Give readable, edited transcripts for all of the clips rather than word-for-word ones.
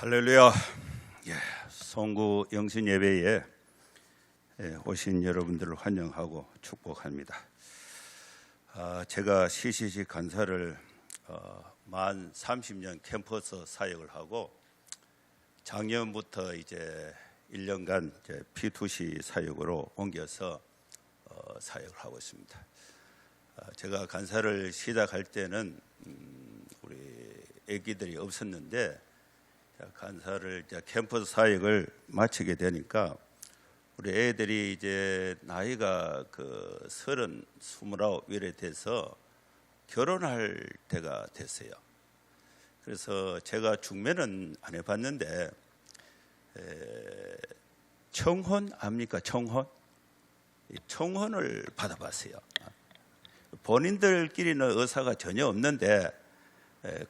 할렐루야. 송구 영신 예배에 오신 여러분들을 환영하고 축복합니다. 제가 CCC 간사를 만 30년 캠퍼스 사역을 하고 작년부터 이제 1년간 P2C 사역으로 옮겨서 사역을 하고 있습니다. 제가 간사를 시작할 때는 우리 애기들이 없었는데 간사를 캠퍼스 사역을 마치게 되니까 우리 애들이 이제 나이가 30, 29 이래 돼서 결혼할 때가 됐어요. 그래서 제가 중매는 안 해봤는데 청혼 압니까? 청혼을 받아봤어요. 본인들끼리는 의사가 전혀 없는데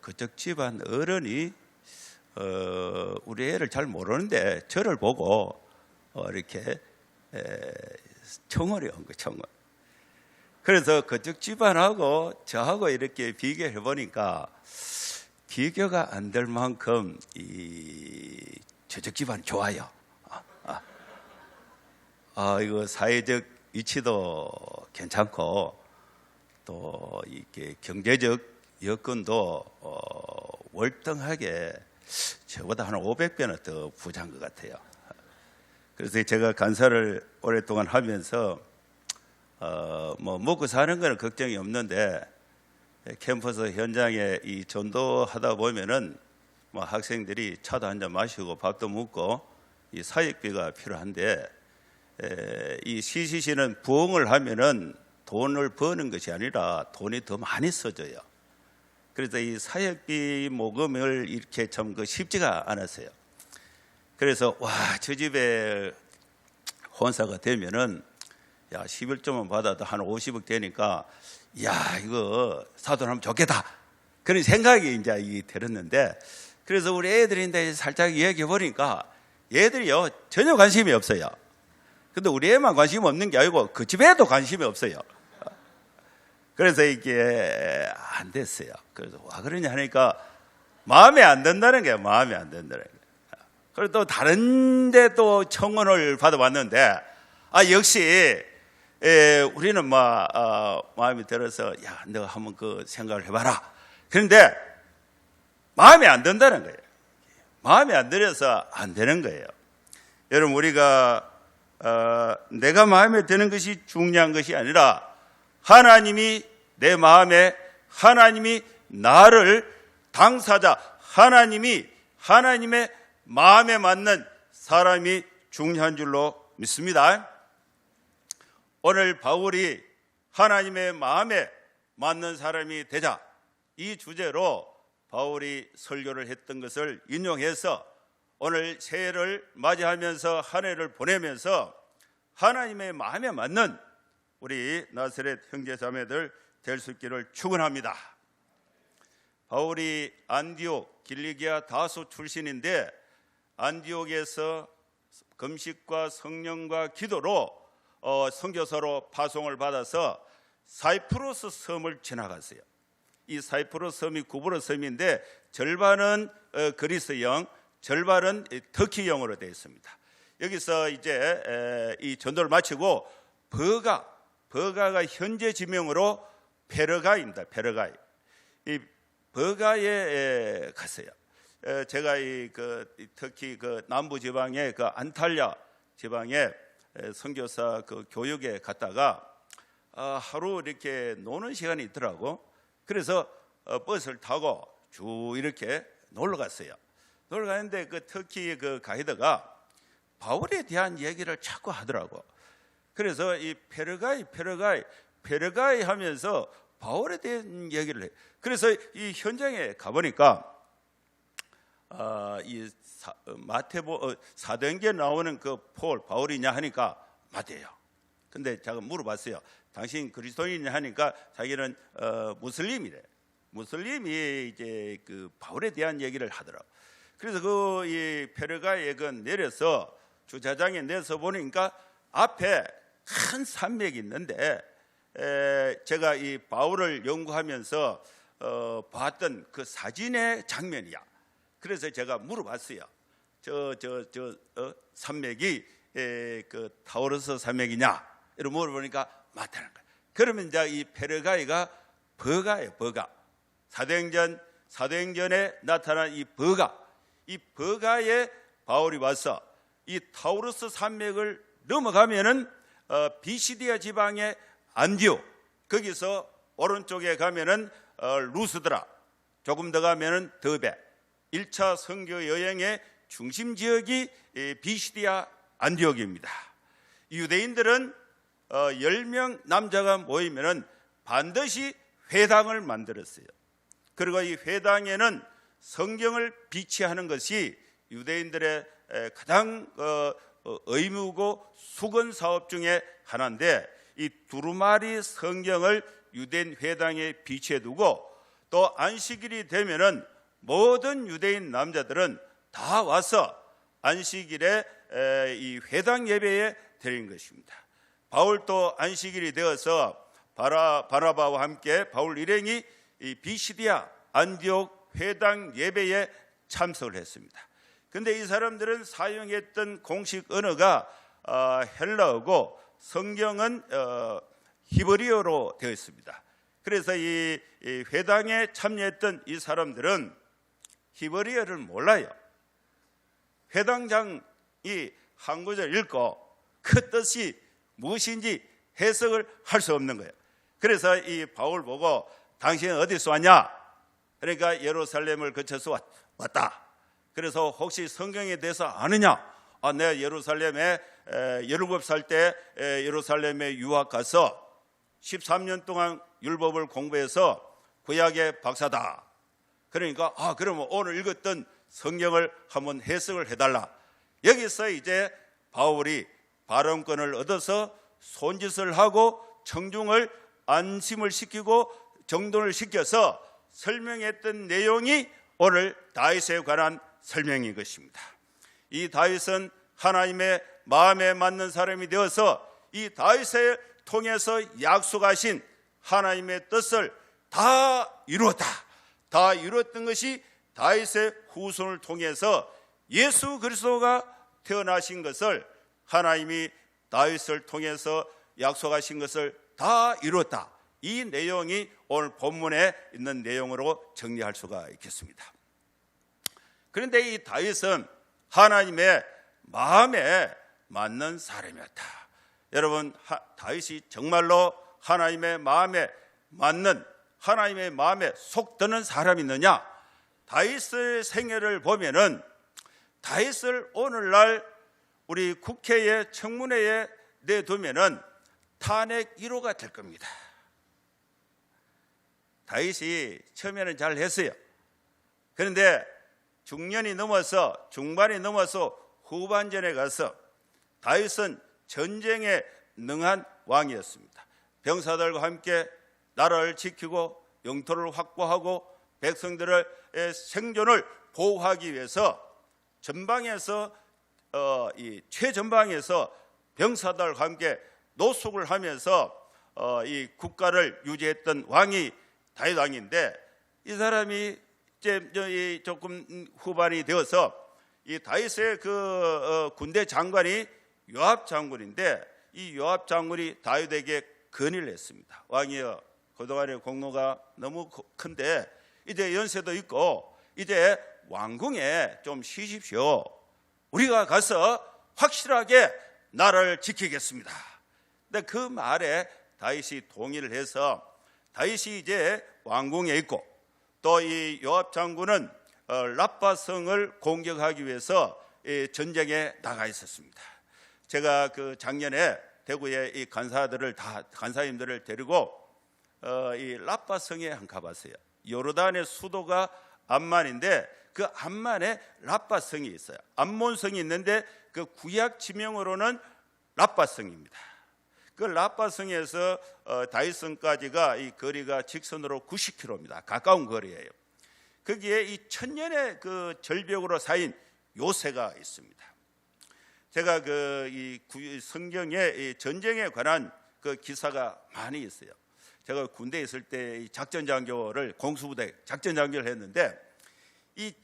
그쪽 집안 어른이 우리 애를 잘 모르는데 저를 보고 이렇게 청혼이 온 거예요. 청혼. 그래서 그쪽 집안하고 저하고 이렇게 비교해 보니까 비교가 안 될 만큼 저쪽 집안 좋아요. 이거 사회적 위치도 괜찮고 또 이게 경제적 여건도 월등하게 저보다 한 500배나 더 부자인 것 같아요. 그래서 제가 간사를 오랫동안 하면서 먹고 사는 거는 걱정이 없는데 캠퍼스 현장에 이 전도하다 보면은 학생들이 차도 한잔 마시고 밥도 먹고 이 사역비가 필요한데 이 CCC는 부흥을 하면은 돈을 버는 것이 아니라 돈이 더 많이 써져요. 그래서 이 사역비 모금을 이렇게 참 쉽지가 않았어요. 그래서 저 집에 혼사가 되면은 11조만 받아도 한 50억 되니까 이거 사돈하면 좋겠다. 그런 생각이 이제 들었는데 그래서 우리 애들인데 살짝 얘기해 보니까 얘들이요 전혀 관심이 없어요. 근데 우리 애만 관심 없는 게 아니고 그 집에도 관심이 없어요. 그래서 이게 안 됐어요. 그래서 그러냐 하니까 마음에 안 든다는 거예요. 마음에 안 든다는 거예요. 그리고 또 다른 데 또 청혼을 받아봤는데 역시 우리는 마음이 들어서 너가 한번 그 생각을 해봐라. 그런데 마음에 안 든다는 거예요. 마음에 안 들어서 안 되는 거예요. 여러분 우리가 내가 마음에 드는 것이 중요한 것이 아니라 하나님이 내 마음에 하나님이 나를 당사자 하나님의 마음에 맞는 사람이 중요한 줄로 믿습니다. 오늘 바울이 하나님의 마음에 맞는 사람이 되자 이 주제로 바울이 설교를 했던 것을 인용해서 오늘 새해를 맞이하면서 한 해를 보내면서 하나님의 마음에 맞는 우리 나사렛 형제자매들 될 수 있기를 축원합니다. 바울이 안디옥 길리기아 다소 출신인데 안디옥에서 금식과 성령과 기도로 선교사로 파송을 받아서 사이프러스 섬을 지나갔어요. 이 사이프러스 섬이 구브로 섬인데 절반은 그리스형, 절반은 터키형으로 되어 있습니다. 여기서 이제 이 전도를 마치고 버가가 현재 지명으로 페르가입니다. 페르가이. 이 버가에 갔어요. 제가 터키 남부 지방의 안탈야 지방에 선교사 교육에 갔다가 하루 이렇게 노는 시간이 있더라고. 그래서 버스를 타고 쭉 이렇게 놀러 갔어요. 놀러 가는데 터키 가이드가 바울에 대한 얘기를 자꾸 하더라고. 그래서 이 페르가이 하면서 바울에 대한 얘기를 해. 그래서 이 현장에 가보니까 이 사도행전에 나오는 바울이냐 하니까 맞대요. 근데 제가 물어봤어요. 당신 그리스도인이냐 하니까 자기는 무슬림이래. 무슬림이 이제 바울에 대한 얘기를 하더라고. 그래서 이 페르가에 내려서 주차장에 내서 보니까 앞에 큰 산맥이 있는데 제가 이 바울을 연구하면서 봤던 그 사진의 장면이야. 그래서 제가 물어봤어요. 산맥이 그 타우루스 산맥이냐? 이렇게 물어보니까 맞다는 거예요. 그러면 이제 이 페르가이가 버가예요. 버가. 사도행전에 나타난 이 버가에 바울이 와서 이 타우루스 산맥을 넘어가면은 비시디아 지방의 안디옥, 거기서 오른쪽에 가면은 루스드라, 조금 더 가면은 더베. 1차 선교 여행의 중심 지역이 비시디아 안디옥입니다. 유대인들은 10명 남자가 모이면은 반드시 회당을 만들었어요. 그리고 이 회당에는 성경을 비치하는 것이 유대인들의 가장 의무고 수건 사업 중에 하나인데, 이 두루마리 성경을 유대인 회당에 비치해 두고 또 안식일이 되면은 모든 유대인 남자들은 다 와서 안식일에 이 회당 예배에 드리는 것입니다. 바울도 안식일이 되어서 바나바와 함께 바울 일행이 이 비시디아 안디옥 회당 예배에 참석을 했습니다. 그런데 이 사람들은 사용했던 공식 언어가 헬라어고 성경은 히브리어로 되어 있습니다. 그래서 이 회당에 참여했던 이 사람들은 히브리어를 몰라요. 회당장이 한 구절 읽고 그 뜻이 무엇인지 해석을 할 수 없는 거예요. 그래서 이 바울 보고 당신은 어디서 왔냐? 그러니까 예루살렘을 거쳐서 왔다. 그래서 혹시 성경에 대해서 아느냐? 내가 예루살렘에 17살 때 예루살렘에 유학 가서 13년 동안 율법을 공부해서 구약의 박사다. 그러니까 그러면 오늘 읽었던 성경을 한번 해석을 해달라. 여기서 이제 바울이 발언권을 얻어서 손짓을 하고 청중을 안심을 시키고 정돈을 시켜서 설명했던 내용이 오늘 다윗에 관한 설명인 것입니다. 이 다윗은 하나님의 마음에 맞는 사람이 되어서 이 다윗을 통해서 약속하신 하나님의 뜻을 다 이루었다. 다 이루었던 것이 다윗의 후손을 통해서 예수 그리스도가 태어나신 것을, 하나님이 다윗을 통해서 약속하신 것을 다 이루었다. 이 내용이 오늘 본문에 있는 내용으로 정리할 수가 있겠습니다. 그런데 이 다윗은 하나님의 마음에 맞는 사람이었다. 여러분, 다윗이 정말로 하나님의 마음에 맞는, 하나님의 마음에 속 드는 사람이 있느냐? 다윗의 생애를 보면은 다윗을 오늘날 우리 국회의 청문회에 내두면은 탄핵 1호가 될 겁니다. 다윗이 처음에는 잘 했어요. 그런데 중년이 넘어서, 중반이 넘어서 후반전에 가서 다윗은 전쟁에 능한 왕이었습니다. 병사들과 함께 나라를 지키고 영토를 확보하고 백성들의 생존을 보호하기 위해서 전방에서 이 최전방에서 병사들과 함께 노숙을 하면서 이 국가를 유지했던 왕이 다윗 왕인데, 이 사람이 이제 조금 후반이 되어서 이 다윗의 그 군대 장관이 요압 장군인데, 이 요압 장군이 다윗에게 건의를 했습니다. 왕이여, 그동안의 공로가 너무 큰데 이제 연세도 있고 이제 왕궁에 좀 쉬십시오. 우리가 가서 확실하게 나라를 지키겠습니다. 근데 그 말에 다윗이 동의를 해서 다윗이 이제 왕궁에 있고, 또 이 요압 장군은 라빠성을 공격하기 위해서 전쟁에 나가 있었습니다. 제가 그 작년에 대구에 이 간사님들을 데리고 이 라빠성에 한 가봤어요. 요르단의 수도가 암만인데 그 암만에 라빠성이 있어요. 암몬성이 있는데 그 구약 지명으로는 라빠성입니다. 그 라빠성에서 다윗성까지가 이 거리가 직선으로 90km입니다. 가까운 거리예요. 거기에 이 천년의 그 절벽으로 쌓인 요새가 있습니다. 제가 이 성경에 전쟁에 관한 그 기사가 많이 있어요. 제가 군대에 있을 때 작전장교를, 공수부대 작전장교를 했는데 이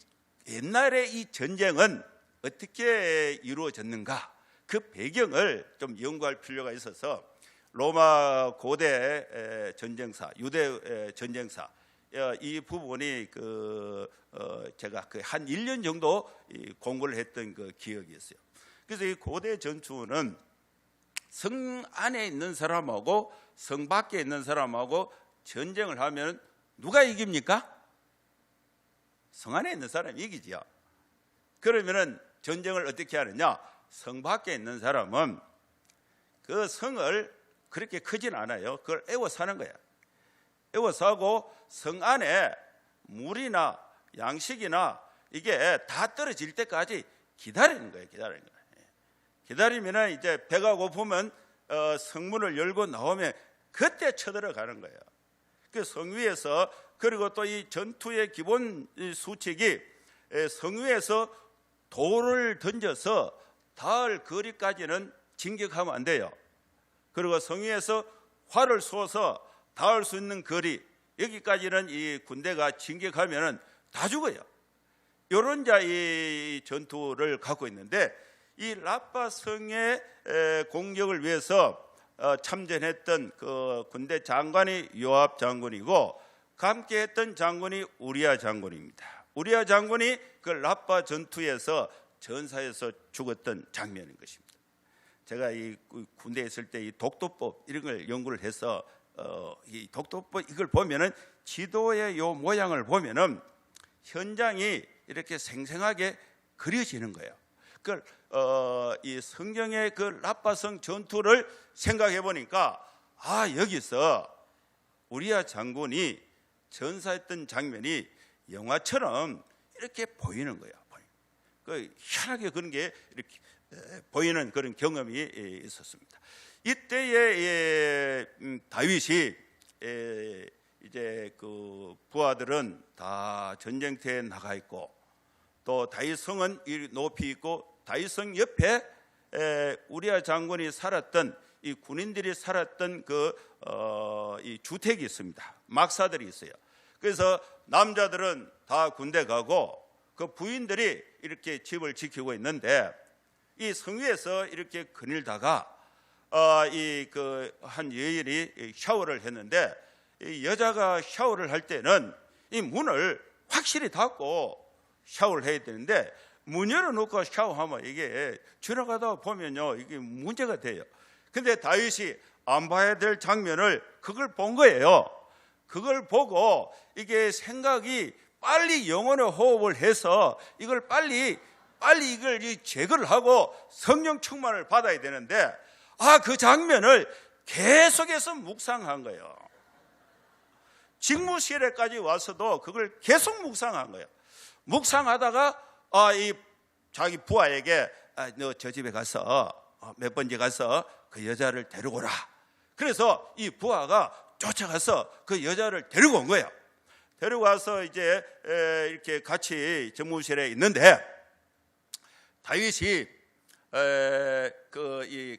옛날에 이 전쟁은 어떻게 이루어졌는가, 그 배경을 좀 연구할 필요가 있어서 로마 고대 전쟁사, 유대 전쟁사 이 부분이 제가 한 1년 정도 공부를 했던 그 기억이 있어요. 그래서 이 고대 전투는 성 안에 있는 사람하고 성 밖에 있는 사람하고 전쟁을 하면 누가 이깁니까? 성 안에 있는 사람이 이기지요. 그러면은 전쟁을 어떻게 하느냐? 성 밖에 있는 사람은 그 성을 그렇게 크진 않아요. 그걸 에워 사는 거야. 에워 사고 성 안에 물이나 양식이나 이게 다 떨어질 때까지 기다리는 거예요. 기다리면은 이제 배가 고프면 성문을 열고 나오면 그때 쳐들어가는 거예요. 그 성 위에서, 그리고 또 이 전투의 기본 수칙이 성 위에서 돌을 던져서 닿을 거리까지는 진격하면 안 돼요. 그리고 성 위에서 활을 쏘아서 닿을 수 있는 거리, 여기까지는 이 군대가 진격하면은 다 죽어요. 이런 이 전투를 갖고 있는데, 이 라빠 성의 공격을 위해서 참전했던 그 군대 장관이 요압 장군이고, 함께 했던 장군이 우리야 장군입니다. 우리야 장군이 그 라빠 전투에서 전사에서 죽었던 장면인 것입니다. 제가 이 군대에 있을 때 이 독도법 이런 걸 연구를 해서 이 독도법 이걸 보면은 지도의 요 모양을 보면은 현장이 이렇게 생생하게 그려지는 거예요. 그걸 이 성경의 그 라빠성 전투를 생각해 보니까 여기서 우리야 장군이 전사했던 장면이 영화처럼 이렇게 보이는 거예요. 희한하게 그런 게 이렇게 보이는 그런 경험이 있었습니다. 이때에 다윗이 이제 그 부하들은 다 전쟁터에 나가 있고, 또 다윗성은 높이 있고, 다윗성 옆에 우리야 장군이 살았던 이 군인들이 살았던 이 주택이 있습니다. 막사들이 있어요. 그래서 남자들은 다 군대 가고 그 부인들이 이렇게 집을 지키고 있는데, 이 성 위에서 이렇게 거닐다가 한 여인이 샤워를 했는데, 이 여자가 샤워를 할 때는 이 문을 확실히 닫고 샤워를 해야 되는데, 문 열어놓고 샤워하면 이게 지나가다 보면요 이게 문제가 돼요. 근데 다윗이 안 봐야 될 장면을 그걸 본 거예요. 그걸 보고 이게 생각이 빨리 영혼의 호흡을 해서 이걸 빨리 이걸 제거를 하고 성령 충만을 받아야 되는데, 그 장면을 계속해서 묵상한 거예요. 직무실에까지 와서도 그걸 계속 묵상한 거예요. 묵상하다가 이 자기 부하에게 너 저 집에 가서 몇 번째 가서 그 여자를 데리고 오라. 그래서 이 부하가 쫓아가서 그 여자를 데리고 온 거예요. 데리고 와서 이제 이렇게 같이 정무실에 있는데, 다윗이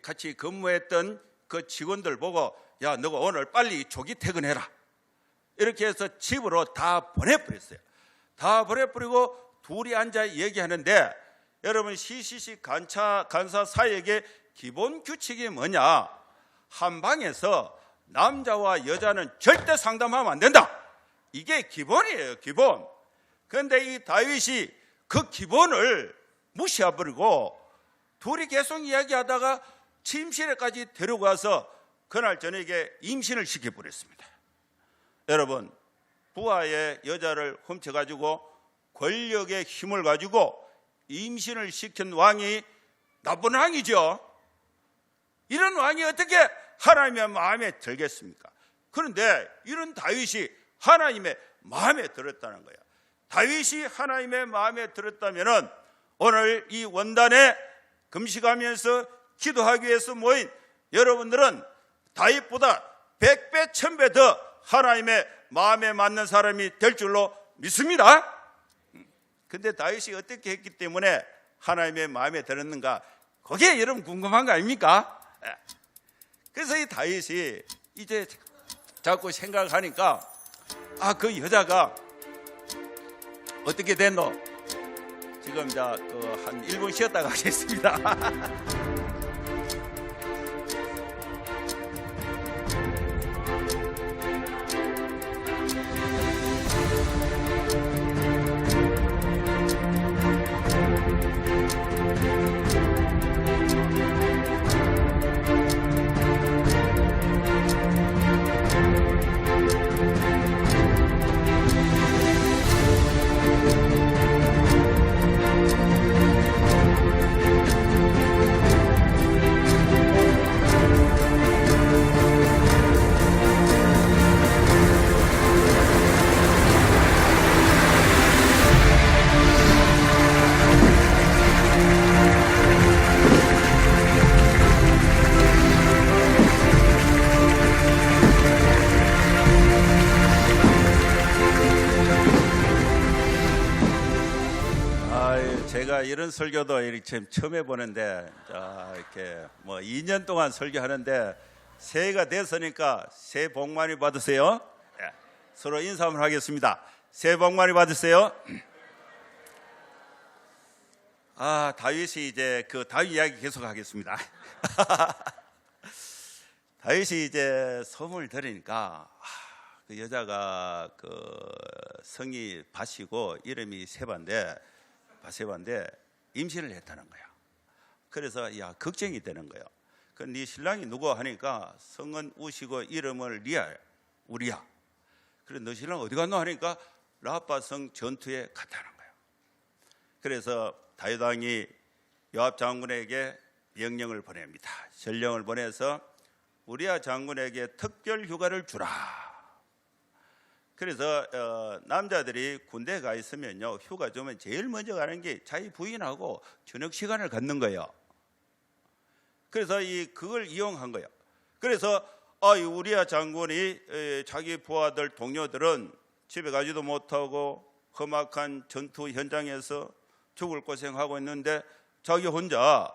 같이 근무했던 그 직원들 보고, 야, 너가 오늘 빨리 조기 퇴근해라. 이렇게 해서 집으로 다 보내버렸어요. 다 보내버리고 둘이 앉아 얘기하는데, 여러분 CCC 간사 사역의 기본 규칙이 뭐냐? 한 방에서 남자와 여자는 절대 상담하면 안 된다. 이게 기본이에요, 기본. 그런데 이 다윗이 그 기본을 무시해버리고 둘이 계속 이야기하다가 침실에까지 데려가서 그날 저녁에 임신을 시켜버렸습니다. 여러분, 부하의 여자를 훔쳐가지고 권력의 힘을 가지고 임신을 시킨 왕이 나쁜 왕이죠. 이런 왕이 어떻게 하나님의 마음에 들겠습니까? 그런데 이런 다윗이 하나님의 마음에 들었다는 거예요. 다윗이 하나님의 마음에 들었다면은 오늘 이 원단에 금식하면서 기도하기 위해서 모인 여러분들은 다윗보다 100배 1000배 더 하나님의 마음에 맞는 사람이 될 줄로 믿습니다. 근데 다윗이 어떻게 했기 때문에 하나님의 마음에 들었는가, 그게 여러분 궁금한 거 아닙니까? 그래서 이 다윗이 이제 자꾸 생각하니까 그 여자가 어떻게 됐노? 지금 한 1분 쉬었다 가겠습니다. 제가 이런 설교도 이렇게 처음 해보는데, 이렇게 2년 동안 설교하는데 새해가 됐으니까 새해 복 많이 받으세요. 네, 서로 인사 한번 하겠습니다. 새해 복 많이 받으세요. 다윗이 이제 다윗 이야기 계속 하겠습니다. 다윗이 이제 소문을 들으니까 그 여자가 성이 바시고 이름이 바세바인데 임신을 했다는 거야. 그래서 걱정이 되는 거예요. 네 신랑이 누구 하니까 성은 우시고 이름을 우리야. 그래 너 신랑 어디 갔노 하니까 라빠 성 전투에 갔다는 거야. 그래서 다윗 왕이 요압 장군에게 명령을 보냅니다. 전령을 보내서 우리야 장군에게 특별 휴가를 주라. 그래서 남자들이 군대에 가 있으면요, 휴가 주면 제일 먼저 가는 게 자기 부인하고 저녁 시간을 갖는 거예요. 그래서 그걸 이용한 거예요. 그래서 우리야 장군이 자기 부하들 동료들은 집에 가지도 못하고 험악한 전투 현장에서 죽을 고생하고 있는데 자기 혼자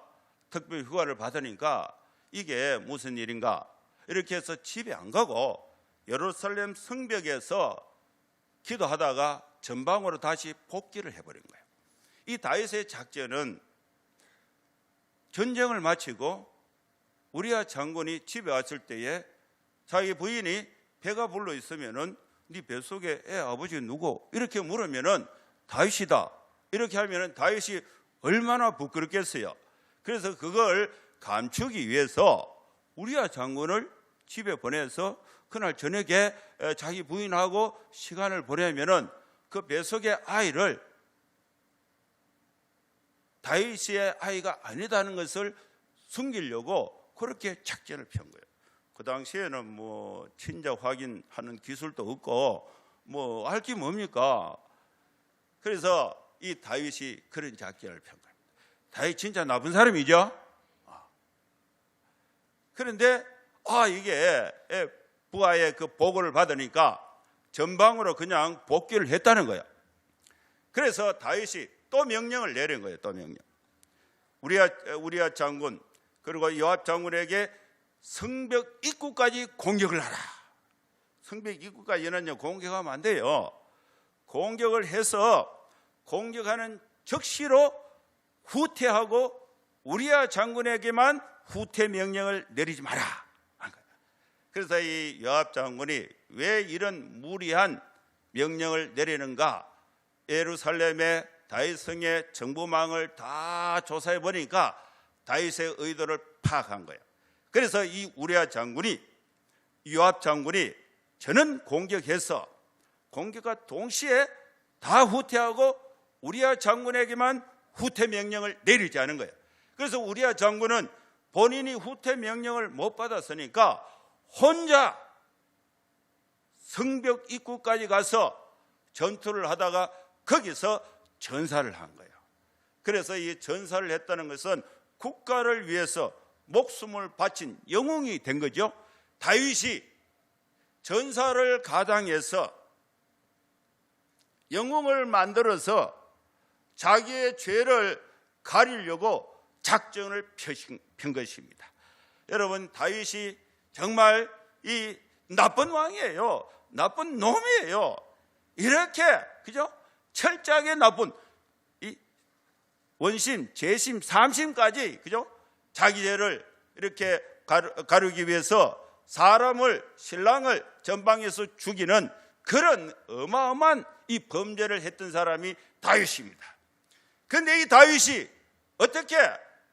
특별 휴가를 받으니까 이게 무슨 일인가, 이렇게 해서 집에 안 가고 예루살렘 성벽에서 기도하다가 전방으로 다시 복귀를 해버린 거예요. 이 다윗의 작전은 전쟁을 마치고 우리야 장군이 집에 왔을 때에 자기 부인이 배가 불러 있으면은 네 뱃속에 애 아버지 누구? 이렇게 물으면은 다윗이다. 이렇게 하면은 다윗이 얼마나 부끄럽겠어요. 그래서 그걸 감추기 위해서 우리야 장군을 집에 보내서 그날 저녁에 자기 부인하고 시간을 보내면은 그 뱃속의 아이를 다윗의 아이가 아니다는 것을 숨기려고 그렇게 작전을 편 거예요. 그 당시에는 친자 확인하는 기술도 없고 할 게 뭡니까? 그래서 이 다윗이 그런 작전을 편 거예요. 다윗 진짜 나쁜 사람이죠. 그런데 이게 부하의 그 보고를 받으니까 전방으로 그냥 복귀를 했다는 거예요. 그래서 다윗이 또 명령을 내린 거예요. 또 명령. 우리야 장군 그리고 요압 장군에게 성벽 입구까지 공격을 하라. 성벽 입구까지는요 공격하면 안 돼요. 공격을 해서 공격하는 즉시로 후퇴하고 우리야 장군에게만 후퇴 명령을 내리지 마라. 그래서 이 요압 장군이 왜 이런 무리한 명령을 내리는가? 예루살렘의 다윗성의 정보망을 다 조사해 보니까 다윗의 의도를 파악한 거예요. 그래서 이 우리야 장군이 요압 장군이 저는 공격해서 공격과 동시에 다 후퇴하고 우리야 장군에게만 후퇴 명령을 내리지 않은 거예요. 그래서 우리야 장군은 본인이 후퇴 명령을 못 받았으니까 혼자 성벽 입구까지 가서 전투를 하다가 거기서 전사를 한 거예요. 그래서 이 전사를 했다는 것은 국가를 위해서 목숨을 바친 영웅이 된 거죠. 다윗이 전사를 가당해서 영웅을 만들어서 자기의 죄를 가리려고 작전을 편 것입니다. 여러분, 다윗이 정말 이 나쁜 왕이에요. 나쁜 놈이에요. 이렇게 그죠? 철저하게 나쁜 이 원심, 재심, 삼심까지, 그죠? 자기 죄를 이렇게 가르기 위해서 사람을, 신랑을 전방에서 죽이는 그런 어마어마한 이 범죄를 했던 사람이 다윗입니다. 그런데 이 다윗이 어떻게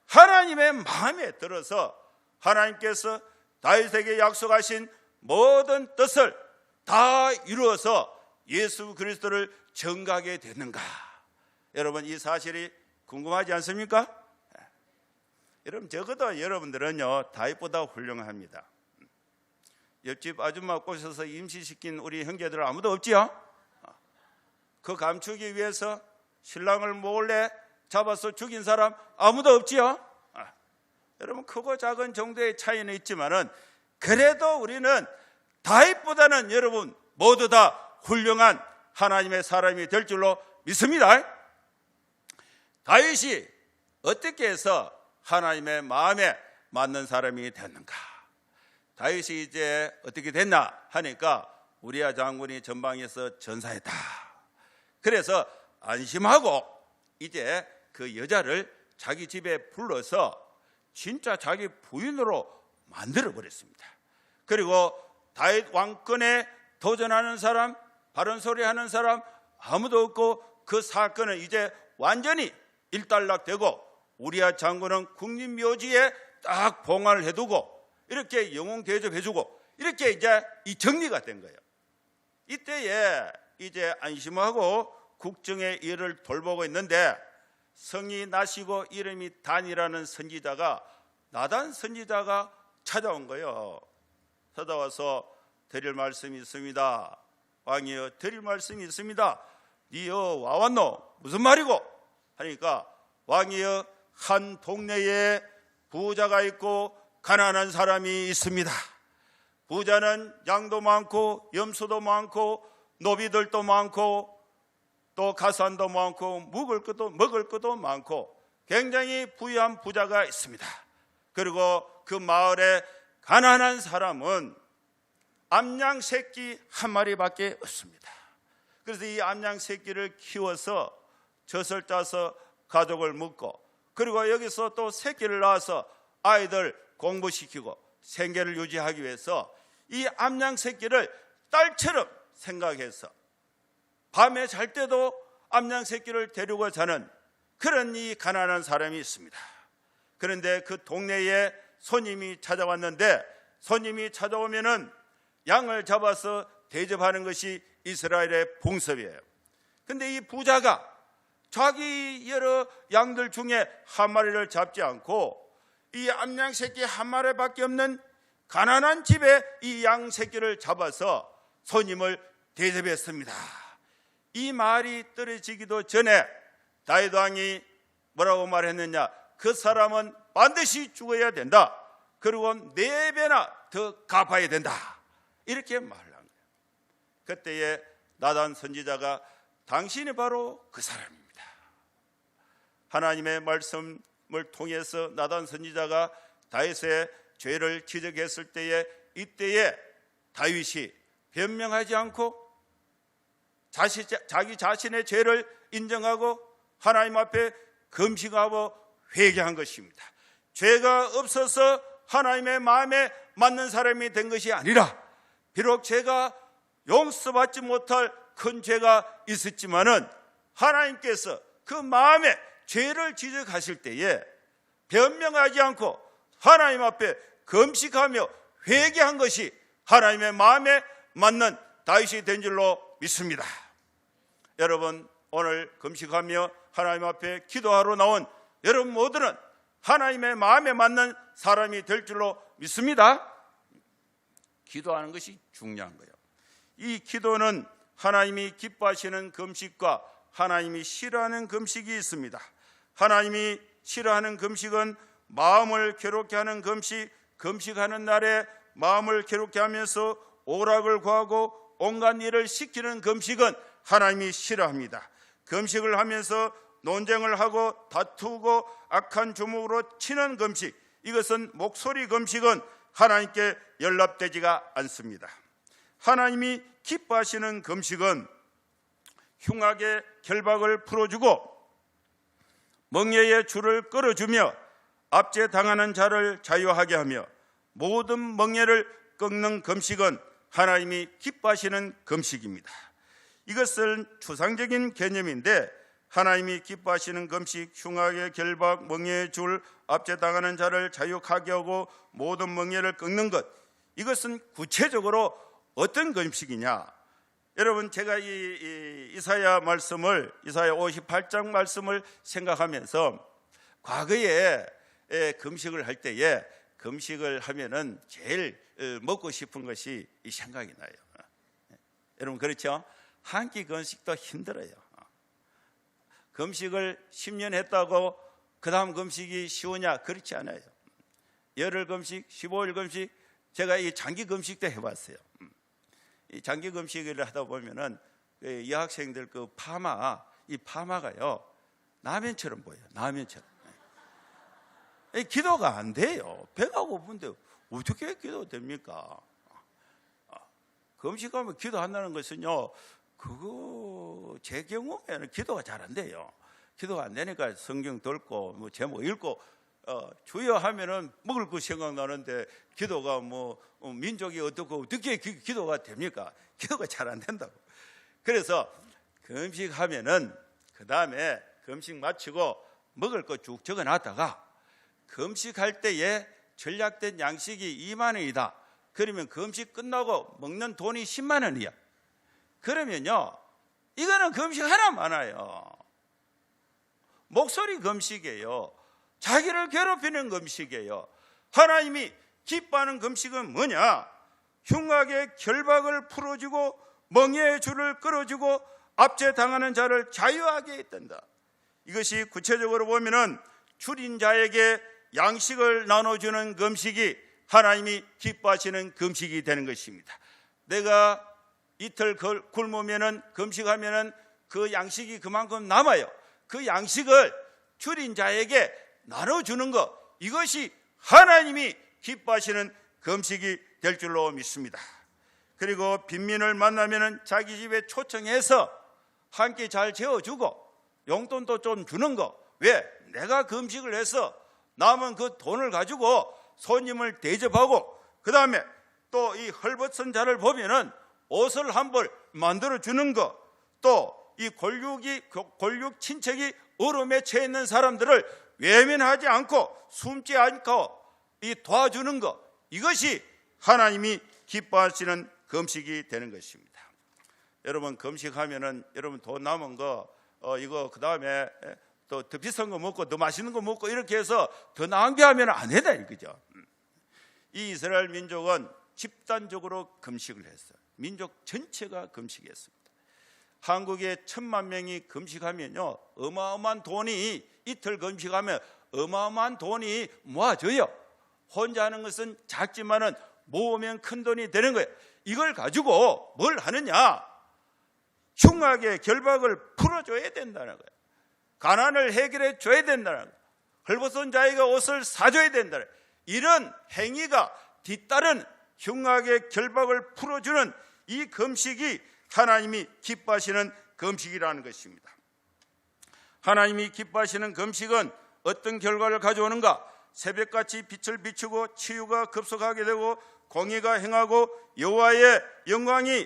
하나님의 마음에 들어서 하나님께서 다윗에게 약속하신 모든 뜻을 다 이루어서 예수 그리스도를 전가하게 됐는가? 여러분, 이 사실이 궁금하지 않습니까? 여러분, 적어도 여러분들은요 다윗보다 훌륭합니다. 옆집 아줌마 꼬셔서 임시시킨 우리 형제들 아무도 없지요? 그 감추기 위해서 신랑을 몰래 잡아서 죽인 사람 아무도 없지요? 여러분, 크고 작은 정도의 차이는 있지만은 그래도 우리는 다윗보다는 여러분 모두 다 훌륭한 하나님의 사람이 될 줄로 믿습니다. 다윗이 어떻게 해서 하나님의 마음에 맞는 사람이 됐는가? 다윗이 이제 어떻게 됐나 하니까 우리아 장군이 전방에서 전사했다. 그래서 안심하고 이제 그 여자를 자기 집에 불러서 진짜 자기 부인으로 만들어 버렸습니다. 그리고 다윗 왕권에 도전하는 사람, 바른 소리 하는 사람 아무도 없고 그 사건은 이제 완전히 일단락되고 우리아 장군은 국립묘지에 딱 봉화를 해두고 이렇게 영웅 대접해주고 이렇게 이제 이 정리가 된 거예요. 이때에 이제 안심하고 국정의 일을 돌보고 있는데 성이 나시고 이름이 단이라는 선지자가 나단 선지자가 찾아온 거예요. 찾아와서 드릴 말씀이 있습니다. 왕이여, 드릴 말씀이 있습니다. 니여 와왔노? 무슨 말이고? 하니까 왕이여, 한 동네에 부자가 있고 가난한 사람이 있습니다. 부자는 양도 많고 염소도 많고 노비들도 많고 또 가산도 많고 먹을 것도 많고 굉장히 부유한 부자가 있습니다. 그리고 그 마을에 가난한 사람은 암양 새끼 한 마리밖에 없습니다. 그래서 이 암양 새끼를 키워서 젖을 짜서 가족을 먹고 그리고 여기서 또 새끼를 낳아서 아이들 공부시키고 생계를 유지하기 위해서 이 암양 새끼를 딸처럼 생각해서 밤에 잘 때도 암양 새끼를 데리고 자는 그런 이 가난한 사람이 있습니다. 그런데 그 동네에 손님이 찾아왔는데 손님이 찾아오면은 양을 잡아서 대접하는 것이 이스라엘의 풍습이에요. 근데 이 부자가 자기 여러 양들 중에 한 마리를 잡지 않고 이 암양 새끼 한 마리밖에 없는 가난한 집에 이 양 새끼를 잡아서 손님을 대접했습니다. 이 말이 떨어지기도 전에 다윗 왕이 뭐라고 말했느냐? 그 사람은 반드시 죽어야 된다. 그리고 4배나 더 갚아야 된다. 이렇게 말한 거예요. 그때에 나단 선지자가 당신이 바로 그 사람입니다. 하나님의 말씀을 통해서 나단 선지자가 다윗의 죄를 지적했을 때에 이때에 다윗이 변명하지 않고 자기 자신의 죄를 인정하고 하나님 앞에 금식하고 회개한 것입니다. 죄가 없어서 하나님의 마음에 맞는 사람이 된 것이 아니라 비록 죄가 용서받지 못할 큰 죄가 있었지만은 하나님께서 그 마음에 죄를 지적하실 때에 변명하지 않고 하나님 앞에 금식하며 회개한 것이 하나님의 마음에 맞는 다윗이 된 줄로 믿습니다. 여러분, 오늘 금식하며 하나님 앞에 기도하러 나온 여러분 모두는 하나님의 마음에 맞는 사람이 될 줄로 믿습니다. 기도하는 것이 중요한 거예요. 이 기도는 하나님이 기뻐하시는 금식과 하나님이 싫어하는 금식이 있습니다. 하나님이 싫어하는 금식은 마음을 괴롭게 하는 금식, 금식하는 날에 마음을 괴롭게 하면서 오락을 구하고 온갖 일을 시키는 금식은 하나님이 싫어합니다. 금식을 하면서 논쟁을 하고 다투고 악한 주먹으로 치는 금식, 이것은 목소리 금식은 하나님께 연락되지가 않습니다. 하나님이 기뻐하시는 금식은 흉악의 결박을 풀어주고 멍에의 줄을 끌어주며 압제 당하는 자를 자유하게 하며 모든 멍에를 꺾는 금식은 하나님이 기뻐하시는 금식입니다. 이것은 추상적인 개념인데 하나님이 기뻐하시는 금식, 흉악의 결박, 멍에의 줄, 압제당하는 자를 자유하게 하고 모든 멍에를 꺾는 것, 이것은 구체적으로 어떤 금식이냐? 여러분, 제가 이 이사야 말씀을, 이사야 58장 말씀을 생각하면서 과거에 금식을 할 때에 금식을 하면은 제일 먹고 싶은 것이 이 생각이 나요. 여러분, 그렇죠? 한 끼 금식도 힘들어요. 금식을 10년 했다고 그 다음 금식이 쉬우냐? 그렇지 않아요. 열흘 금식, 15일 금식, 제가 이 장기 금식도 해봤어요. 이 장기 금식을 하다 보면은 여학생들 그 이 파마가요 라면처럼 보여요. 라면처럼. 기도가 안 돼요. 배가 고픈데 어떻게 기도됩니까? 금식하면 기도한다는 것은요, 그거 제 경우에는 기도가 잘 안 돼요. 기도가 안 되니까 성경 읽고 뭐 제목 읽고 주여 하면은 먹을 거 생각나는데 기도가 뭐 민족이 어떻게 기도가 됩니까? 기도가 잘 안 된다고. 그래서 금식하면은 그 다음에 금식 마치고 먹을 거 쭉 적어놨다가 금식할 때에 전략된 양식이 2만 원이다. 그러면 금식 끝나고 먹는 돈이 10만 원이야. 그러면요, 이거는 금식 하나 많아요. 목소리 금식이에요. 자기를 괴롭히는 금식이에요. 하나님이 기뻐하는 금식은 뭐냐? 흉악의 결박을 풀어주고 멍에의 줄을 끌어주고 압제당하는 자를 자유하게 했단다. 이것이 구체적으로 보면은 줄인 자에게 양식을 나눠주는 금식이 하나님이 기뻐하시는 금식이 되는 것입니다. 내가 이틀 굶으면은 금식하면은 그 양식이 그만큼 남아요. 그 양식을 줄인 자에게 나눠주는 것, 이것이 하나님이 기뻐하시는 금식이 될 줄로 믿습니다. 그리고 빈민을 만나면은 자기 집에 초청해서 한 끼 잘 재워주고 용돈도 좀 주는 거. 왜? 내가 금식을 해서 남은 그 돈을 가지고 손님을 대접하고, 그 다음에 또 이 헐벗은 자를 보면은 옷을 한 벌 만들어 주는 거, 또 이 골육 친척이 얼음에 처해 있는 사람들을 외면하지 않고 숨지 않고 이 도와주는 거, 이것이 하나님이 기뻐하시는 금식이 되는 것입니다. 여러분, 금식하면은 여러분 돈 남은 거 이거 그 다음에 또 더 비싼 거 먹고 더 맛있는 거 먹고 이렇게 해서 더 낭비하면 안 된다 이거죠. 이 이스라엘 민족은 집단적으로 금식을 했어요. 민족 전체가 금식했습니다. 한국에 1,000만 명이 금식하면요, 어마어마한 돈이, 이틀 금식하면 어마어마한 돈이 모아져요. 혼자 하는 것은 작지만은 모으면 큰 돈이 되는 거예요. 이걸 가지고 뭘 하느냐? 흉악의 결박을 풀어줘야 된다는 거예요. 가난을 해결해 줘야 된다는 거예요. 헐벗은 자에게 옷을 사줘야 된다는 거예요. 이런 행위가 뒤따른 흉악의 결박을 풀어주는 이 금식이 하나님이 기뻐하시는 금식이라는 것입니다. 하나님이 기뻐하시는 금식은 어떤 결과를 가져오는가? 새벽같이 빛을 비추고 치유가 급속하게 되고 공의가 행하고 여호와의 영광이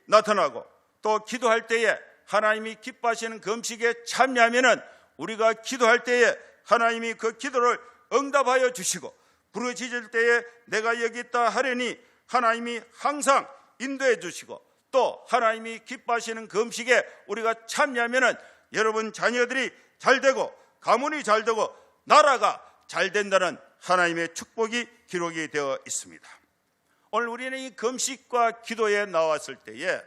나타나고, 또 기도할 때에 하나님이 기뻐하시는 금식에 참여하면은 우리가 기도할 때에 하나님이 그 기도를 응답하여 주시고, 부르짖을 때에 내가 여기 있다 하려니 하나님이 항상 인도해 주시고, 또 하나님이 기뻐하시는 금식에 우리가 참여하면은 여러분 자녀들이 잘 되고 가문이 잘 되고 나라가 잘 된다는 하나님의 축복이 기록이 되어 있습니다. 오늘 우리는 이 금식과 기도에 나왔을 때에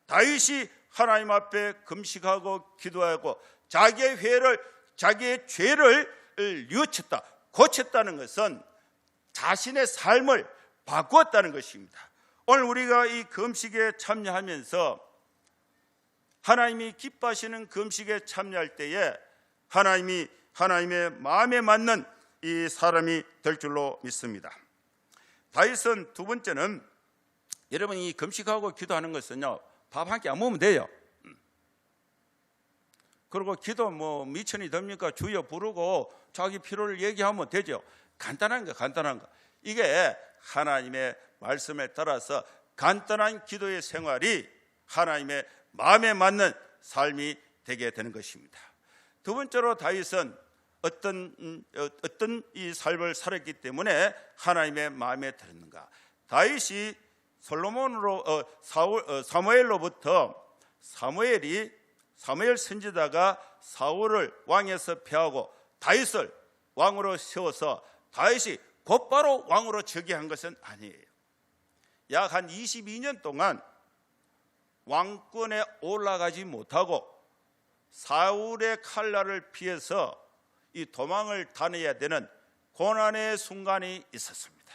다윗이 하나님 앞에 금식하고 기도하고 자기의 죄를 뉘우쳤다, 고쳤다는 것은 자신의 삶을 바꾸었다는 것입니다. 오늘 우리가 이 금식에 참여하면서 하나님이 기뻐하시는 금식에 참여할 때에 하나님의 마음에 맞는 이 사람이 될 줄로 믿습니다. 다윗은 두 번째는, 여러분 이 금식하고 기도하는 것은요, 밥 한 끼 안 먹으면 돼요. 그리고 기도 뭐 미천이 됩니까? 주여 부르고 자기 필요를 얘기하면 되죠. 간단한 거. 이게 하나님의 말씀에 따라서 간단한 기도의 생활이 하나님의 마음에 맞는 삶이 되게 되는 것입니다. 두 번째로 다윗은 어떤 이 삶을 살았기 때문에 하나님의 마음에 들었는가? 다윗이 사무엘로부터 사무엘 선지자가 사울을 왕에서 폐하고 다윗을 왕으로 세워서 다윗이 곧바로 왕으로 즉위한 것은 아니에요. 약 한 22년 동안 왕권에 올라가지 못하고 사울의 칼날을 피해서 이 도망을 다녀야 되는 고난의 순간이 있었습니다.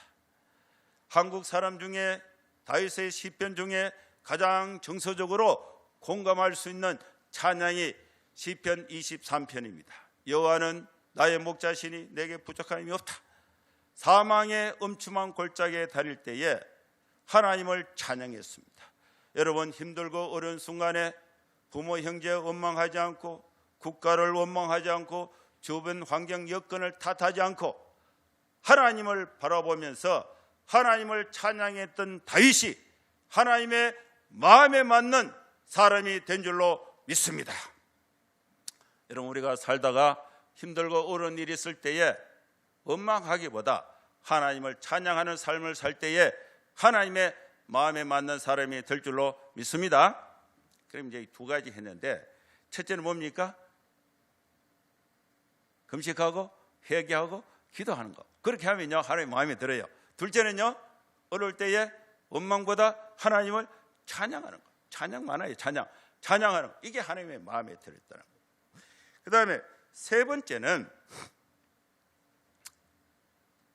한국 사람 중에 다윗의 시편 중에 가장 정서적으로 공감할 수 있는 찬양이 시편 23편입니다. 여호와는 나의 목자시니 내게 부족함이 없다. 사망의 음침한 골짜기에 다닐 때에 하나님을 찬양했습니다. 여러분, 힘들고 어려운 순간에 부모 형제 원망하지 않고 국가를 원망하지 않고 주변 환경 여건을 탓하지 않고 하나님을 바라보면서 하나님을 찬양했던 다윗이 하나님의 마음에 맞는 사람이 된 줄로 믿습니다. 여러분, 우리가 살다가 힘들고 어려운 일이 있을 때에 원망하기보다 하나님을 찬양하는 삶을 살 때에 하나님의 마음에 맞는 사람이 될 줄로 믿습니다. 그럼 이제 두 가지 했는데, 첫째는 뭡니까? 금식하고 회개하고 기도하는 거. 그렇게 하면요 하나님 마음에 들어요. 둘째는요, 어려울 때에 원망보다 하나님을 찬양하는 거. 찬양 많아요. 찬양하는 거. 이게 하나님의 마음에 들었다는 거. 그 다음에 세 번째는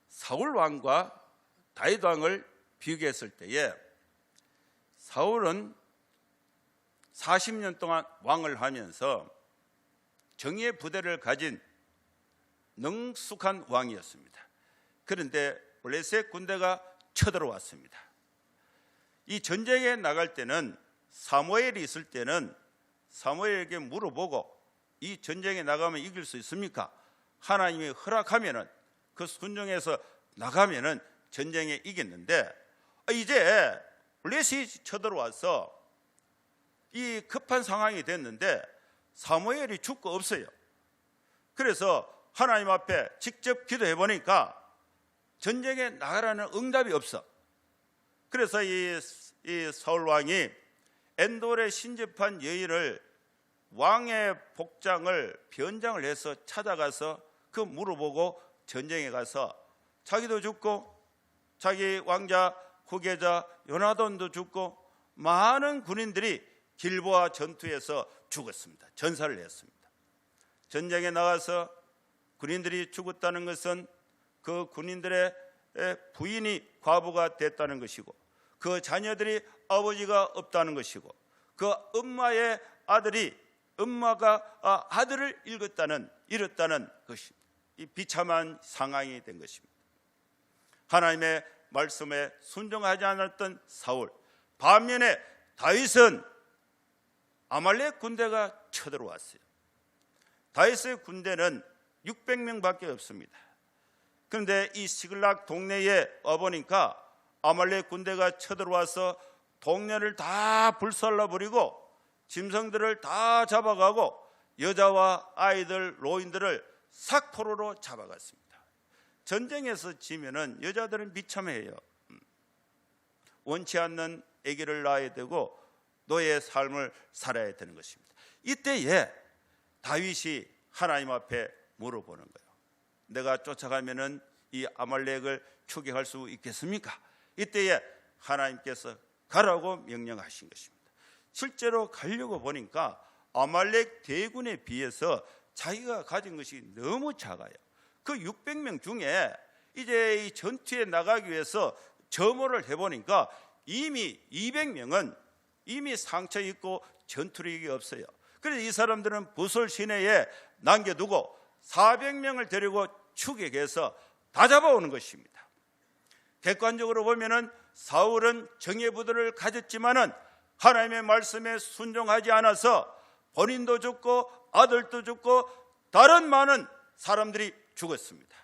사울 왕과 다윗 왕을 비교했을 때에 사울은 40년 동안 왕을 하면서 정의의 부대를 가진 능숙한 왕이었습니다. 그런데 블레셋 군대가 쳐들어왔습니다. 이 전쟁에 나갈 때는 사무엘이 있을 때는 사무엘에게 물어보고 이 전쟁에 나가면 이길 수 있습니까? 하나님이 허락하면은 그 순종해서 나가면은 전쟁에 이겼는데, 이제 블레셋이 쳐들어와서 이 급한 상황이 됐는데 사무엘이 죽고 없어요. 그래서 하나님 앞에 직접 기도해 보니까 전쟁에 나가라는 응답이 없어. 그래서 이 사울 왕이 엔돌에 신접한 여인을 왕의 복장을 변장을 해서 찾아가서 그 물어보고 전쟁에 가서 자기도 죽고 자기 왕자 후계자 요나단도 죽고 많은 군인들이 길보아 전투에서 죽었습니다. 전사를 했습니다. 전쟁에 나가서 군인들이 죽었다는 것은 그 군인들의 부인이 과부가 됐다는 것이고, 그 자녀들이 아버지가 없다는 것이고, 그 엄마의 엄마가 아들을 잃었다는 것이 이 비참한 상황이 된 것입니다. 하나님의 말씀에 순종하지 않았던 사울, 반면에 다윗은 아말렉 군대가 쳐들어왔어요. 다윗의 군대는 600명밖에 없습니다. 그런데 이 시글락 동네에 와보니까 아말렉 군대가 쳐들어와서 동네를 다 불살라버리고 짐승들을 다 잡아가고 여자와 아이들, 노인들을 삭포로로 잡아갔습니다. 전쟁에서 지면은 여자들은 비참해요. 원치 않는 아기를 낳아야 되고 노예의 삶을 살아야 되는 것입니다. 이때에 다윗이 하나님 앞에 물어보는 거예요. 내가 쫓아가면은 이 아말렉을 추격할 수 있겠습니까? 이때에 하나님께서 가라고 명령하신 것입니다. 실제로 가려고 보니까 아말렉 대군에 비해서 자기가 가진 것이 너무 작아요. 그 600명 중에 이제 이 전투에 나가기 위해서 점호를 해보니까 이미 200명은 이미 상처 입고 전투력이 없어요. 그래서 이 사람들은 부솔 시내에 남겨두고 400명을 데리고 추격해서 다 잡아오는 것입니다. 객관적으로 보면은 사울은 정예 부대를 가졌지만은 하나님의 말씀에 순종하지 않아서 본인도 죽고 아들도 죽고 다른 많은 사람들이 죽었습니다.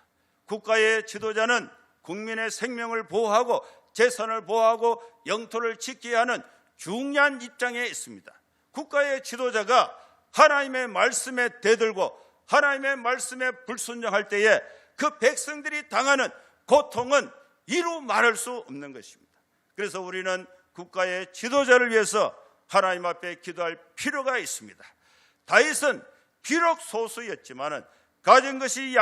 국가의 지도자는 국민의 생명을 보호하고 재산을 보호하고 영토를 지켜야 하는 중요한 입장에 있습니다. 국가의 지도자가 하나님의 말씀에 대들고 하나님의 말씀에 불순종할 때에 그 백성들이 당하는 고통은 이루 말할 수 없는 것입니다. 그래서 우리는 국가의 지도자를 위해서 하나님 앞에 기도할 필요가 있습니다. 다윗은 비록 소수였지만 가진 것이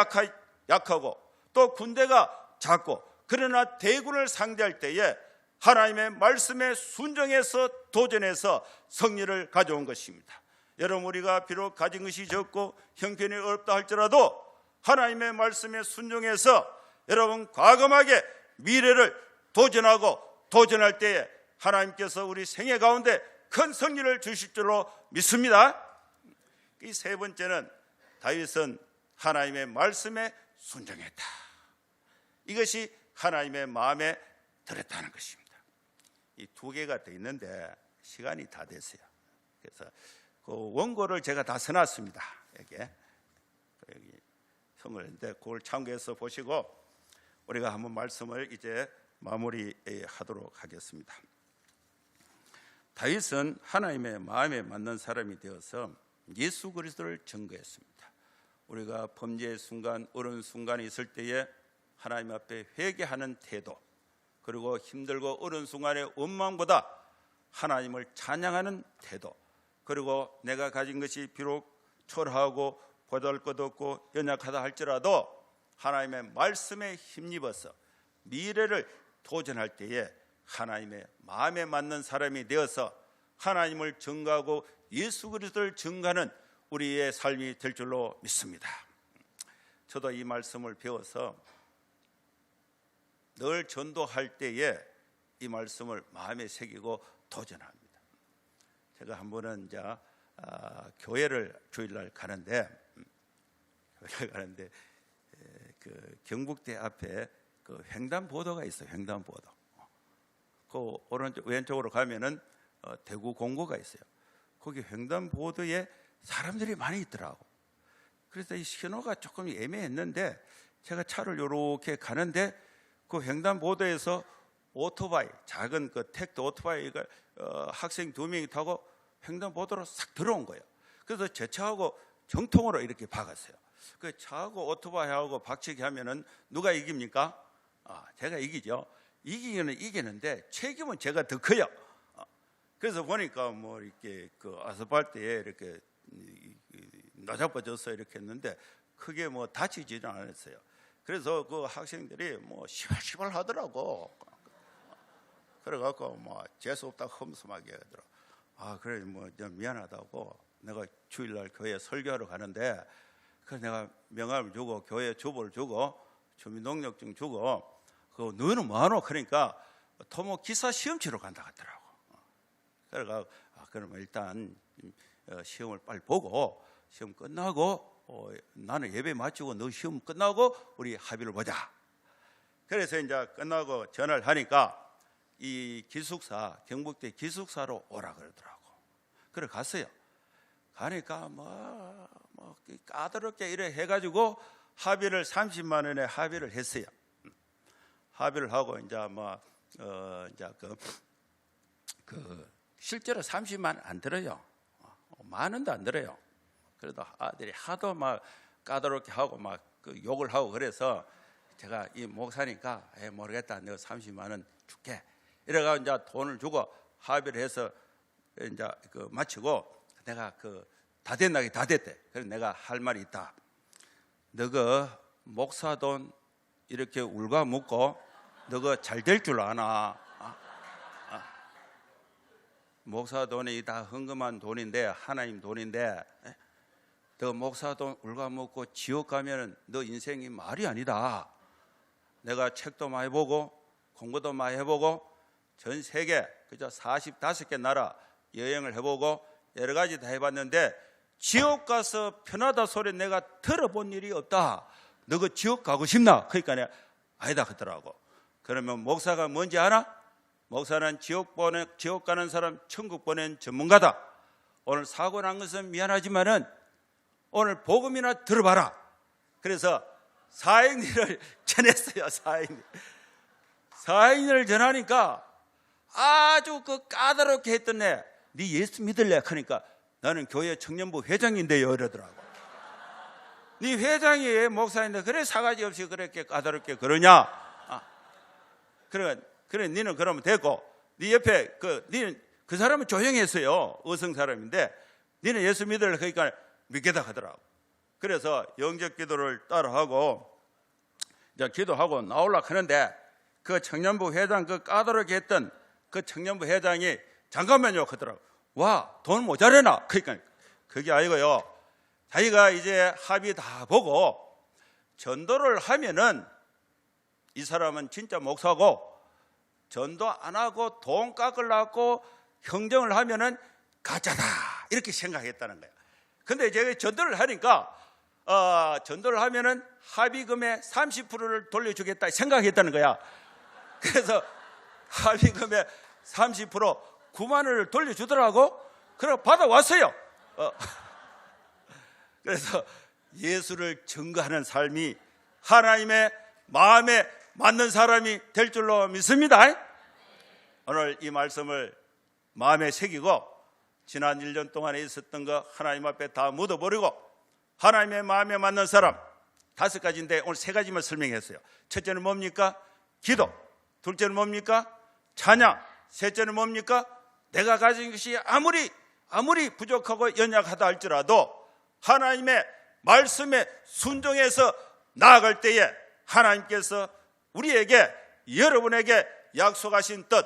약하고 또 군대가 작고 그러나 대군을 상대할 때에 하나님의 말씀에 순종해서 도전해서 승리를 가져온 것입니다. 여러분, 우리가 비록 가진 것이 적고 형편이 어렵다 할지라도 하나님의 말씀에 순종해서 여러분 과감하게 미래를 도전할 때에 하나님께서 우리 생애 가운데 큰 승리를 주실 줄로 믿습니다. 이 세 번째는 다윗은 하나님의 말씀에 순종했다. 이것이 하나님의 마음에 들었다는 것입니다. 이 두 개가 더 있는데 시간이 다 됐어요. 그래서 그 원고를 제가 다 써놨습니다. 여기 선물인데 그걸 참고해서 보시고 우리가 한번 말씀을 이제 마무리하도록 하겠습니다. 다윗은 하나님의 마음에 맞는 사람이 되어서 예수 그리스도를 증거했습니다. 우리가 범죄의 순간, 어려운 순간이 있을 때에 하나님 앞에 회개하는 태도, 그리고 힘들고 어려운 순간의 원망보다 하나님을 찬양하는 태도, 그리고 내가 가진 것이 비록 초라하고 보잘 것 없고 연약하다 할지라도 하나님의 말씀에 힘입어서 미래를 도전할 때에 하나님의 마음에 맞는 사람이 되어서 하나님을 증거하고 예수 그리스도를 증거하는 우리의 삶이 될 줄로 믿습니다. 저도 이 말씀을 배워서 늘 전도할 때에 이 말씀을 마음에 새기고 도전합니다. 제가 한 번은 이제 교회를 주일날 가는데 그 경북대 앞에 그 횡단보도가 있어요. 횡단보도. 그 오른쪽 왼쪽으로 가면은 대구 공고가 있어요. 거기 횡단보도에 사람들이 많이 있더라고. 그래서 이 신호가 조금 애매했는데 제가 차를 이렇게 가는데 그 횡단보도에서 오토바이, 작은 그 택도 오토바이가 학생 2명이 타고 횡단보도로 싹 들어온 거예요. 그래서 제 차하고 정통으로 이렇게 박았어요. 그 차하고 오토바이하고 박치기 하면은 누가 이깁니까? 제가 이기죠. 이기기는 이기는데 책임은 제가 더 커요. 그래서 보니까 뭐 이렇게 그 아스팔트에 이렇게 나자빠져서 이렇게 했는데 크게 뭐 다치지는 않았어요. 그래서 그 학생들이 뭐 시발시발 하더라고. 그래갖고 뭐 재수 없다 험슴하게 하더라고. 그래 뭐 미안하다고 내가 주일날 교회 설교하러 가는데 그래서 내가 명함을 주고 교회 주보를 주고 주민등록증 주고 그 너는 뭐하노? 그러니까 토목 기사 시험 치러 간다 하더라고. 그래가 그러면 일단 시험을 빨리 보고 시험 끝나고 나는 예배 마치고 너 시험 끝나고 우리 합의를 보자. 그래서 이제 끝나고 전화를 하니까 이 기숙사 경북대 기숙사로 오라 그러더라고. 그래 갔어요. 가니까 뭐 까다롭게 이래 해가지고 합의를 30만 원에 합의를 했어요. 합의를 하고 이제 이제 실제로 30만 원 안 들어요. 만 원도 안 들어요. 그래도 아들이 하도 막 까다롭게 하고 막 그 욕을 하고 그래서 제가 이 목사니까 모르겠다. 내가 30만 원 줄게. 이래가 이제 돈을 주고 합의를 해서 이제 그 마치고 내가 다 됐나게 다 됐대. 그래서 내가 할 말이 있다. 너가 목사 돈 이렇게 울고 묻고 너가 잘 될 줄 아나? 목사 돈이 다 헌금한 돈인데 하나님 돈인데 너 목사 돈 울고 묻고 지옥 가면은 너 인생이 말이 아니다. 내가 책도 많이 보고 공부도 많이 해보고 전 세계 그저 45개 나라 여행을 해보고 여러 가지 다 해봤는데 지옥 가서 편하다 소리 내가 들어본 일이 없다. 너 그 지옥 가고 싶나? 그러니까 내가 아니다 하더라고. 그러면 목사가 뭔지 알아? 목사는 지옥 가는 사람 천국 보낸 전문가다. 오늘 사고 난 것은 미안하지만은 오늘 복음이나 들어봐라. 그래서 사행리를 전했어요. 사행리를 전하니까 아주 그 까다롭게 했던 애, 네 예수 믿을래? 하니까 나는 교회 청년부 회장인데요 이러더라고. 네 회장이 왜 목사인데 그래 사가지 없이 그렇게 까다롭게 그러냐? 그래 니는 그러면 됐고, 네 옆에 니는 그 사람은 조용했어요. 어성 사람인데 니는 예수 믿을래? 그러니까 믿겠다 하더라고. 그래서 영접 기도를 따라하고 이제 기도하고 나오려고 하는데 그 청년부 회장, 그 까다롭게 했던 그 청년부 회장이 잠깐만요 하더라고. 와, 돈 모자라나? 그러니까 그게 아니고요, 자기가 이제 합의 다 보고 전도를 하면은 이 사람은 진짜 목사고, 전도 안 하고 돈 깎으려고 형정을 하면은 가짜다 이렇게 생각했다는 거예요. 근데 제가 전도를 하니까 전도를 하면은 합의금의 30%를 돌려주겠다 생각했다는 거야. 그래서 합의금의 30% 9만 원을 돌려주더라고. 그래서 받아왔어요. 그래서 예수를 증거하는 삶이 하나님의 마음에 맞는 사람이 될 줄로 믿습니다. 오늘 이 말씀을 마음에 새기고 지난 1년 동안에 있었던 거 하나님 앞에 다 묻어버리고 하나님의 마음에 맞는 사람 5가지인데 오늘 3가지만 설명했어요. 첫째는 뭡니까? 기도. 둘째는 뭡니까? 찬양. 셋째는 뭡니까? 내가 가진 것이 아무리 부족하고 연약하다 할지라도 하나님의 말씀에 순종해서 나아갈 때에 하나님께서 우리에게, 여러분에게 약속하신 뜻,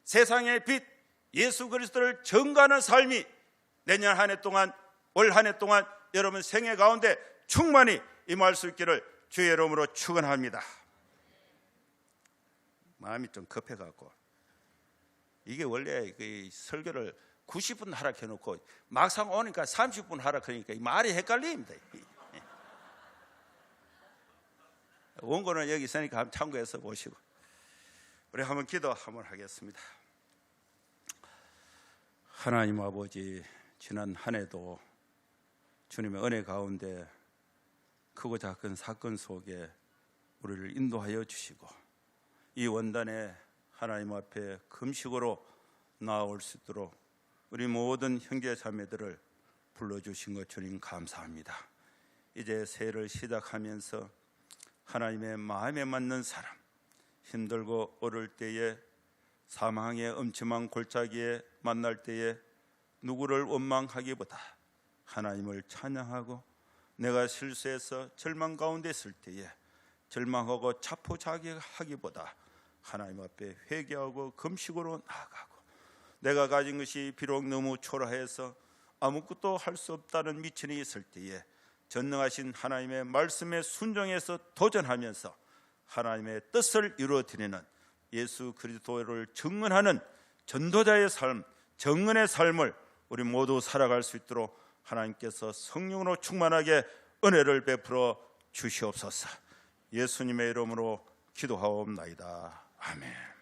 세상의 빛 예수 그리스도를 증거하는 삶이 내년 한 해 동안, 올 한 해 동안 여러분 생애 가운데 충만히 임할 수 있기를 주의 이름으로 축원합니다. 마음이 좀 급해갖고 이게 원래 그 설교를 90분 하라 해놓고 막상 오니까 30분 하라 그러니까 말이 헷갈립니다. 원고는 여기 있으니까 한번 참고해서 보시고 우리 한번 기도 한번 하겠습니다. 하나님 아버지, 지난 한 해도 주님의 은혜 가운데 크고 작은 사건 속에 우리를 인도하여 주시고 이 원단에 하나님 앞에 금식으로 나아올 수 있도록 우리 모든 형제 자매들을 불러주신 것 주님 감사합니다. 이제 새해를 시작하면서 하나님의 마음에 맞는 사람, 힘들고 어려울 때에 사망의 엄침한 골짜기에 만날 때에 누구를 원망하기보다 하나님을 찬양하고 내가 실수해서 절망 가운데 있을 때에 절망하고 자포자기하기보다 하나님 앞에 회개하고 금식으로 나아가고 내가 가진 것이 비록 너무 초라해서 아무것도 할 수 없다는 미천이 있을 때에 전능하신 하나님의 말씀에 순종해서 도전하면서 하나님의 뜻을 이루어드리는 예수 그리스도를 증언하는 전도자의 삶, 정언의 삶을 우리 모두 살아갈 수 있도록 하나님께서 성령으로 충만하게 은혜를 베풀어 주시옵소서. 예수님의 이름으로 기도하옵나이다. 아멘.